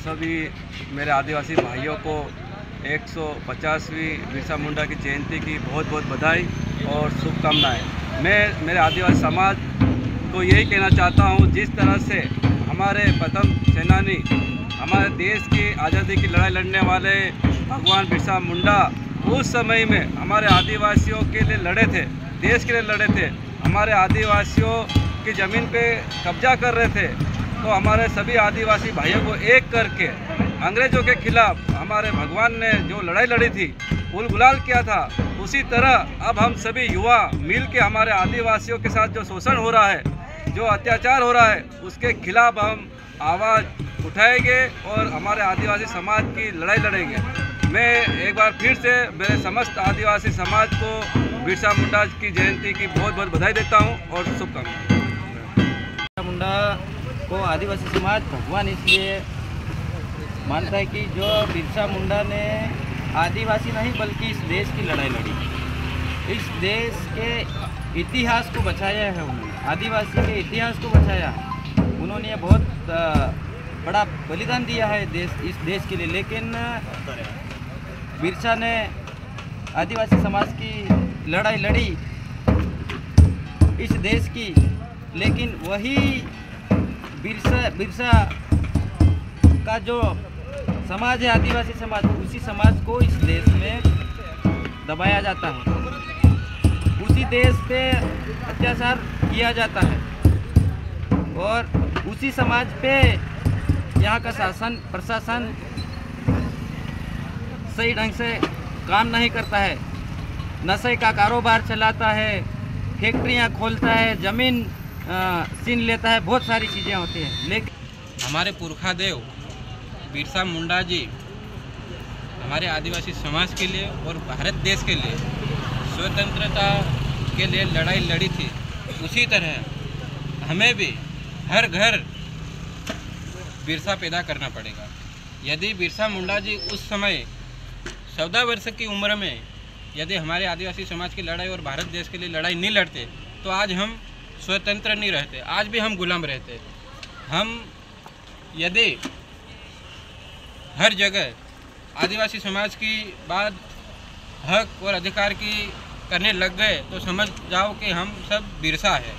सभी मेरे आदिवासी भाइयों को 150वीं बिरसा मुंडा की जयंती की बहुत बहुत बधाई और शुभकामनाएं। मैं मेरे आदिवासी समाज को यही कहना चाहता हूं, जिस तरह से हमारे प्रथम सेनानी, हमारे देश की आज़ादी की लड़ाई लड़ने वाले भगवान बिरसा मुंडा उस समय में हमारे आदिवासियों के लिए लड़े थे, देश के लिए लड़े थे, हमारे आदिवासियों की ज़मीन पे कब्जा कर रहे थे। तो हमारे सभी आदिवासी भाइयों को एक करके अंग्रेज़ों के खिलाफ हमारे भगवान ने जो लड़ाई लड़ी थी, फूल गुलाल किया था, उसी तरह अब हम सभी युवा मिल के हमारे आदिवासियों के साथ जो शोषण हो रहा है, जो अत्याचार हो रहा है, उसके खिलाफ हम आवाज़ उठाएंगे और हमारे आदिवासी समाज की लड़ाई लड़ेंगे। मैं एक बार फिर से मेरे समस्त आदिवासी समाज को बिरसा मुंडा की जयंती की बहुत बहुत बधाई देता हूं और शुभकामनाएं। बिरसा मुंडा को आदिवासी समाज भगवान इसलिए मानता है कि जो बिरसा मुंडा ने आदिवासी नहीं बल्कि इस देश की लड़ाई लड़ी, इस देश के इतिहास को बचाया है, उन्होंने आदिवासी के इतिहास को बचाया है। उन्होंने बहुत बड़ा बलिदान दिया है इस देश के लिए। लेकिन बिरसा ने आदिवासी समाज की लड़ाई लड़ी इस देश की, लेकिन वही बिरसा का जो समाज है, आदिवासी समाज, उसी समाज को इस देश में दबाया जाता है, उसी देश पे अत्याचार किया जाता है और उसी समाज पे यहाँ का शासन प्रशासन सही ढंग से काम नहीं करता है, नशे का कारोबार चलाता है, फैक्ट्रियाँ खोलता है, ज़मीन छीन लेता है, बहुत सारी चीज़ें होती हैं। लेकिन हमारे पुरखा देव बिरसा मुंडा जी हमारे आदिवासी समाज के लिए और भारत देश के लिए स्वतंत्रता के लिए लड़ाई लड़ी थी। उसी तरह हमें भी हर घर बिरसा पैदा करना पड़ेगा। यदि बिरसा मुंडा जी उस समय 14 वर्ष की उम्र में यदि हमारे आदिवासी समाज की लड़ाई और भारत देश के लिए लड़ाई नहीं लड़ते तो आज हम स्वतंत्र नहीं रहते, आज भी हम गुलाम रहते। हम यदि हर जगह आदिवासी समाज की बात हक और अधिकार की करने लग गए तो समझ जाओ कि हम सब बिरसा है।